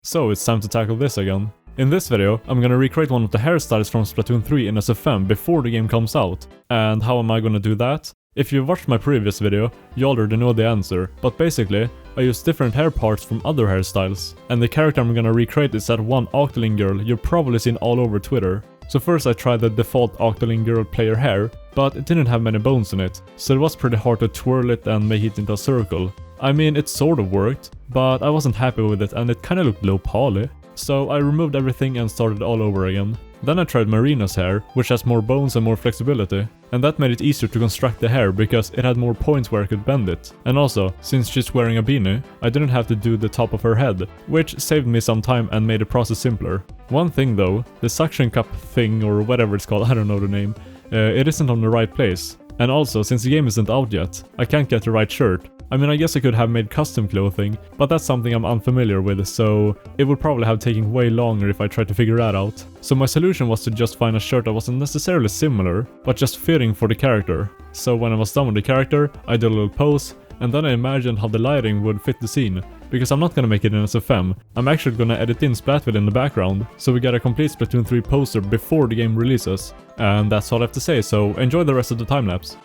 So it's time to tackle this again. In this video, I'm gonna recreate one of the hairstyles from Splatoon 3 in SFM before the game comes out. And how am I gonna do that? If you watched my previous video, you already know the answer, but basically, I use different hair parts from other hairstyles. And the character I'm gonna recreate is that one octoling girl you've probably seen all over Twitter. So first I tried the default octoling girl player hair, but it didn't have many bones in it, so it was pretty hard to twirl it and make it into a circle. I mean, it sort of worked, but I wasn't happy with it and it kinda looked low poly. So I removed everything and started all over again. Then I tried Marina's hair, which has more bones and more flexibility. And that made it easier to construct the hair because it had more points where I could bend it. And also, since she's wearing a beanie, I didn't have to do the top of her head, which saved me some time and made the process simpler. One thing though, the suction cup thing or whatever it's called, I don't know the name, it isn't on the right place. And also, since the game isn't out yet, I can't get the right shirt. I mean, I guess I could have made custom clothing, but that's something I'm unfamiliar with, so it would probably have taken way longer if I tried to figure that out. So my solution was to just find a shirt that wasn't necessarily similar, but just fitting for the character. So when I was done with the character, I did a little pose, and then I imagined how the lighting would fit the scene. Because I'm not gonna make it in SFM, I'm actually gonna edit in Splatville in the background, so we get a complete Splatoon 3 poster before the game releases. And that's all I have to say, so enjoy the rest of the time-lapse.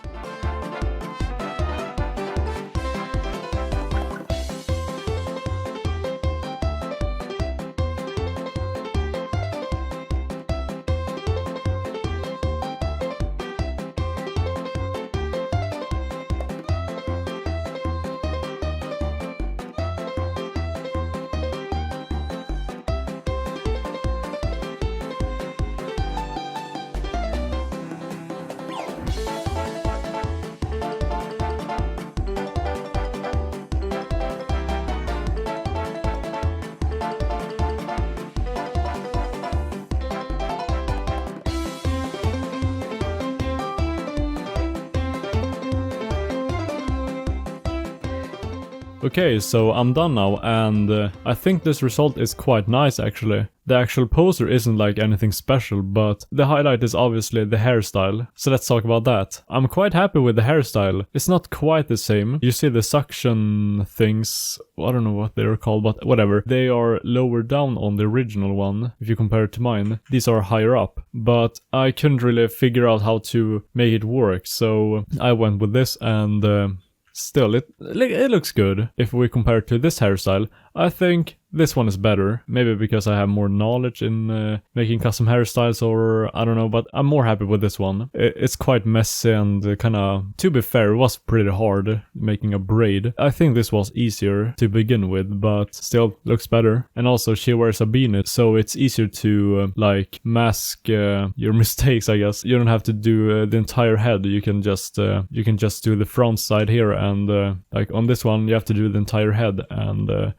Okay, so I'm done now, and I think this result is quite nice actually. The actual poster isn't like anything special, but the highlight is obviously the hairstyle, so let's talk about that. I'm quite happy with the hairstyle. It's not quite the same. You see the suction things, I don't know what they're called, but whatever. They are lower down on the original one, if you compare it to mine. These are higher up, but I couldn't really figure out how to make it work, so I went with this and still, it looks good. If we compare it to this hairstyle, I think this one is better. Maybe because I have more knowledge in making custom hairstyles, or I don't know, but I'm more happy with this one. It's quite messy and kinda, to be fair, it was pretty hard making a braid. I think this was easier to begin with, but still looks better. And also she wears a beanie, so it's easier to like mask your mistakes, I guess. You don't have to do the entire head. You can just do the front side here, and like on this one you have to do the entire head, and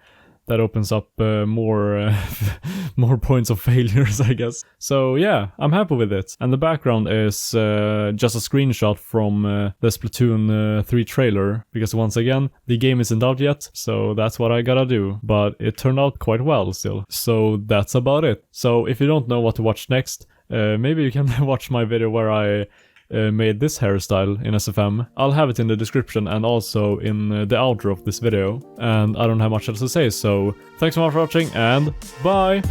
that opens up more points of failures, I guess. So yeah, I'm happy with it. And the background is just a screenshot from the Splatoon 3 trailer. Because once again, the game isn't out yet, so that's what I gotta do. But it turned out quite well still. So that's about it. So if you don't know what to watch next, maybe you can watch my video where I made this hairstyle in SFM. I'll have it in the description and also in the outro of this video. And I don't have much else to say, so thanks so much for watching and bye!